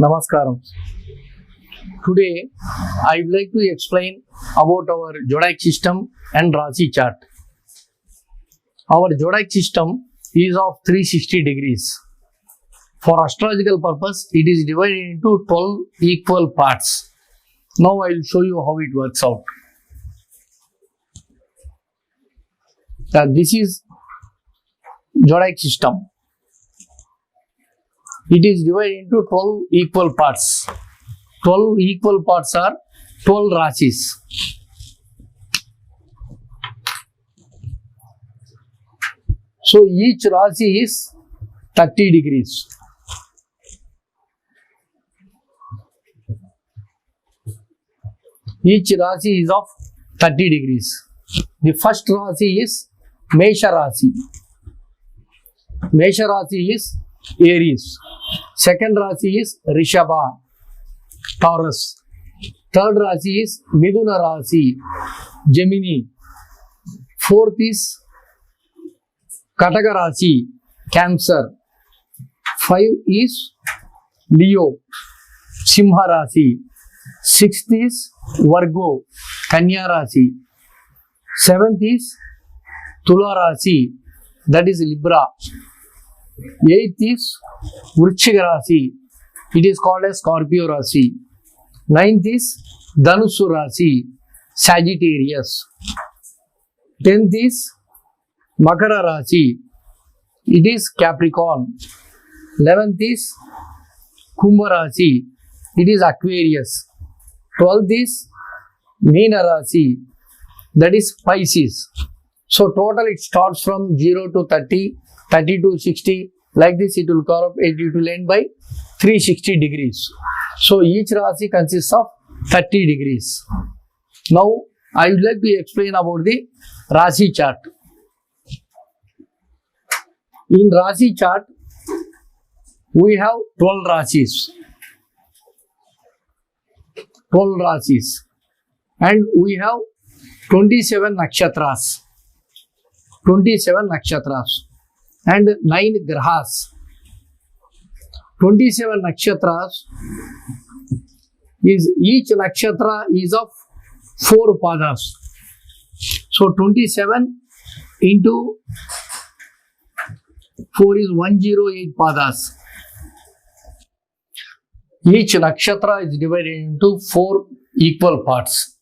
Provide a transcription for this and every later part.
Namaskaram. Today, I would like to explain about our zodiac system and Rasi chart. Our zodiac system is of 360 degrees. For astrological purpose, it is divided into 12 equal parts. Now, I will show you how it works out. This is zodiac system. It is divided into 12 equal parts. 12 equal parts are 12 Rasis. So each Rasi is 30 degrees. Each Rasi is of 30 degrees. The first Rasi is Mesha Rasi. Mesha Rasi is Aries. Second Rasi is Rishabha, Taurus. Third Rasi is Miduna Rasi, Gemini. Fourth is Kataka Rasi, Cancer. 5 is Leo, Simha Rasi. 6th is Virgo, Kanya Rasi. 7th is Tula Rasi, that is Libra. 8th is Vrishchiga Rasi, it is called as Scorpio Rasi. 9th is Dhanusu Rasi, Sagittarius. 10th is Makara Rasi, it is Capricorn. 11th is Kumbha Rasi, it is Aquarius. 12th is Meena Rasi, that is Pisces. So total it starts from 0 to 30, 30 to 60, like this it will curve, it will end by 360 degrees. So each Rasi consists of 30 degrees. Now I would like to explain about the Rasi chart. In Rasi chart, we have 12 Rasis. 12 Rasis. And we have 27 Nakshatras. 27 Nakshatras. And 9 Grahas. 27 Nakshatras is each Nakshatra is of 4 padas. So 27 into 4 is 108 padas. Each Nakshatra is divided into 4 equal parts.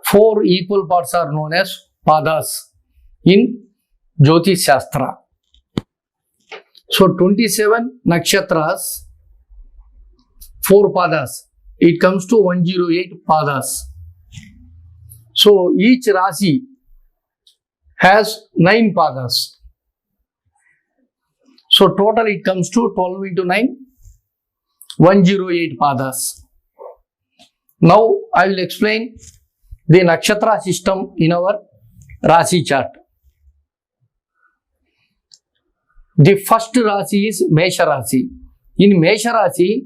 4 equal parts are known as padas in Jyotish Shastra. So 27 Nakshatras, 4 padas, it comes to 108 padas. So each Rasi has 9 padas. So total it comes to 12 into 9, 108 padas. Now I will explain the Nakshatra system in our Rasi chart. The first Rasi is Mesha Rasi. In Mesha Rasi,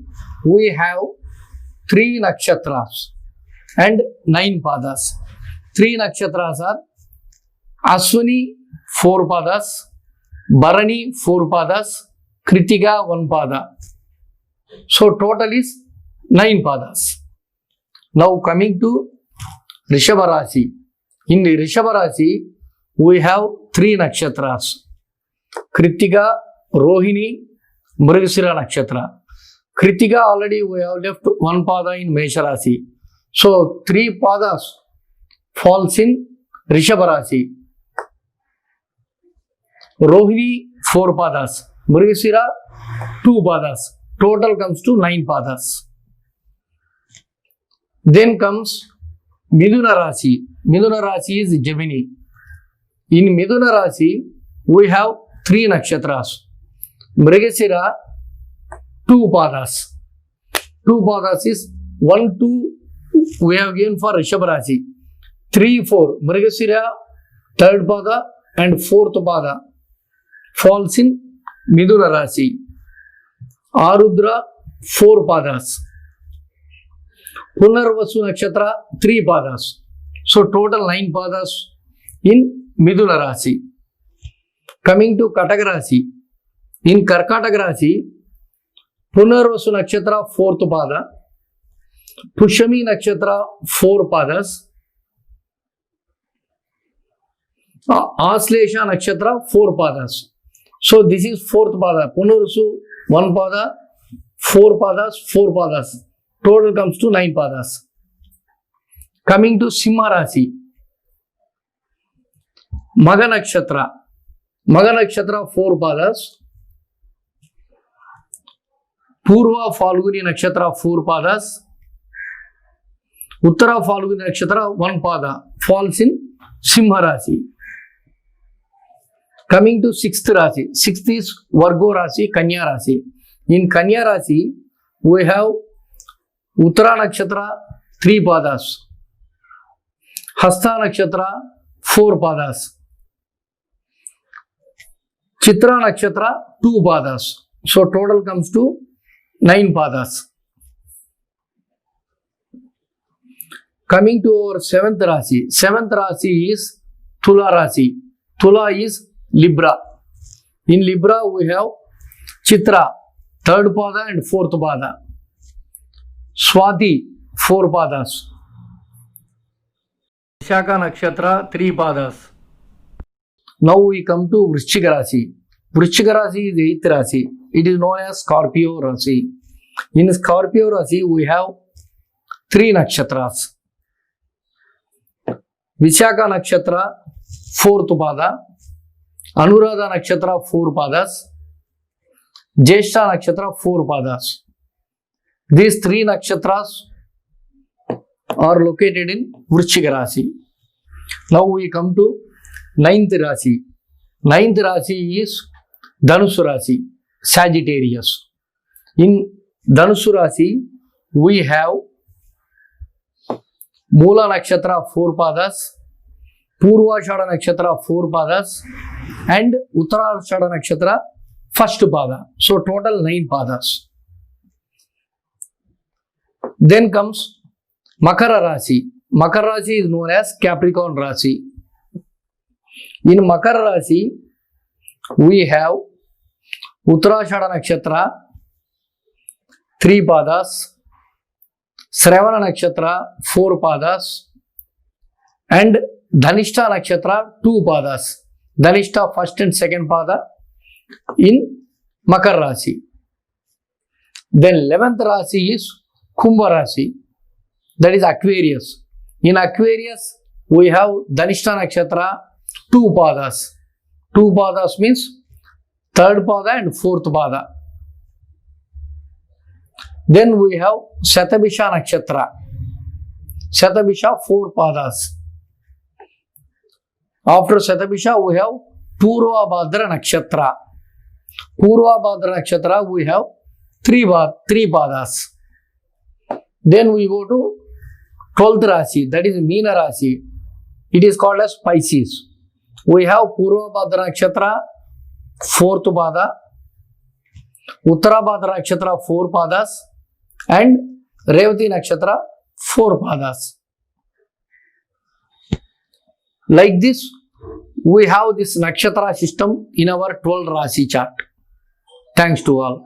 we have 3 Nakshatras and 9 padas. 3 Nakshatras are Aswini 4 padas, Bharani 4 padas, Kritika 1 pada. So total is 9 padas. Now coming to Rishabha Rasi. In the Rishabha Rasi, we have 3 Nakshatras. Kritika, Rohini, Mrigasira Nakshatra. Kritika already we have left 1 pada in Mesha Rasi. So 3 padas falls in Rishabha Rasi. Rohini 4 padas. Mrigasira 2 padas. Total comes to 9 padas. Then comes Miduna Rasi. Miduna Rasi is Gemini. In Miduna Rasi, we have 3 Nakshatras. Mrigasira 2 padas. 2 padas is 1, 2 we have given for Rishabha Rasi. 3, 4 Mrigasira 3rd pada and 4th pada falls in Miduna Rasi. Arudra 4 padas. Punarvasu Nakshatra 3 padas. So total 9 padas in Miduna Rasi. Coming to Kataka Rasi. In Karkataka Rasi, Punarvasu Nakshatra, 4th pada. Pushami Nakshatra, 4 padas. Aslesha Nakshatra, 4 padas. So this is 4th pada. Punarvasu, 1 pada, 4 padas, 4 padas. Total comes to 9 padas. Coming to Simha Rasi. Magha Nakshatra. Magha Nakshatra, 4 padas. Purva Falguni Nakshatra, 4 padas. Uttara Falguni Nakshatra, 1 pada. Falls in Simha Rasi. Coming to 6th Rasi. 6th is Vargo Rasi, Kanya Rasi. In Kanya Rasi, we have Uttara Nakshatra, 3 padas. Hasta Nakshatra, 4 padas. Chitra Nakshatra, 2 padas. So total comes to 9 padas. Coming to our 7th Rasi. 7th Rasi is Tula Rasi. Tula is Libra. In Libra we have Chitra, 3rd pada and 4th pada. Swati, 4 padas. Vishaka Nakshatra, 3 padas. Now we come to Vrishchika Rasi. Vrishchika Rasi is 8th Rasi. It is known as Scorpio Rasi. In Scorpio Rasi, we have 3 nakshatras. Vishaka Nakshatra, 4th pada. Anuradha Nakshatra, 4 padas. Jyeshtha Nakshatra, 4 padas. These 3 nakshatras are located in Vrishchika Rasi. Now we come to 9th Rasi. 9th Rasi is Dhanusu Rasi, Sagittarius. In Dhanusu Rasi, we have Moola Nakshatra, 4 padas, Purvashada Nakshatra, 4 padas, and Uttarashada Nakshatra, 1st pada. So total 9 padas. Then comes Makara Rasi. Makara Rasi is known as Capricorn Rasi. In Makara Rasi, we have Uttarashada Nakshatra, 3 padas, Shravana Nakshatra, 4 padas, and Dhanishta Nakshatra, 2 padas. Dhanishta 1st and 2nd pada in Makara Rasi. Then 11th Rasi is Kumbha Rasi, that is Aquarius. In Aquarius, we have Dhanishta Nakshatra, 2 padas. 2 padas means 3rd pada and 4th pada. Then we have Shatabisha Nakshatra. Shatabisha, 4 padas. After Shatabisha, we have Purva Bhadra Nakshatra. Purva Bhadra Nakshatra, we have 3 padas. Then we go to 12th Rasi, that is Meena Rasi. It is called as Pisces. We have Purva Bhadra Nakshatra, 4th pada, Uttara Bhadra Nakshatra, 4 padas, and Revati Nakshatra, 4 padas. Like this, we have this nakshatra system in our 12 Rasi chart. Thanks to all.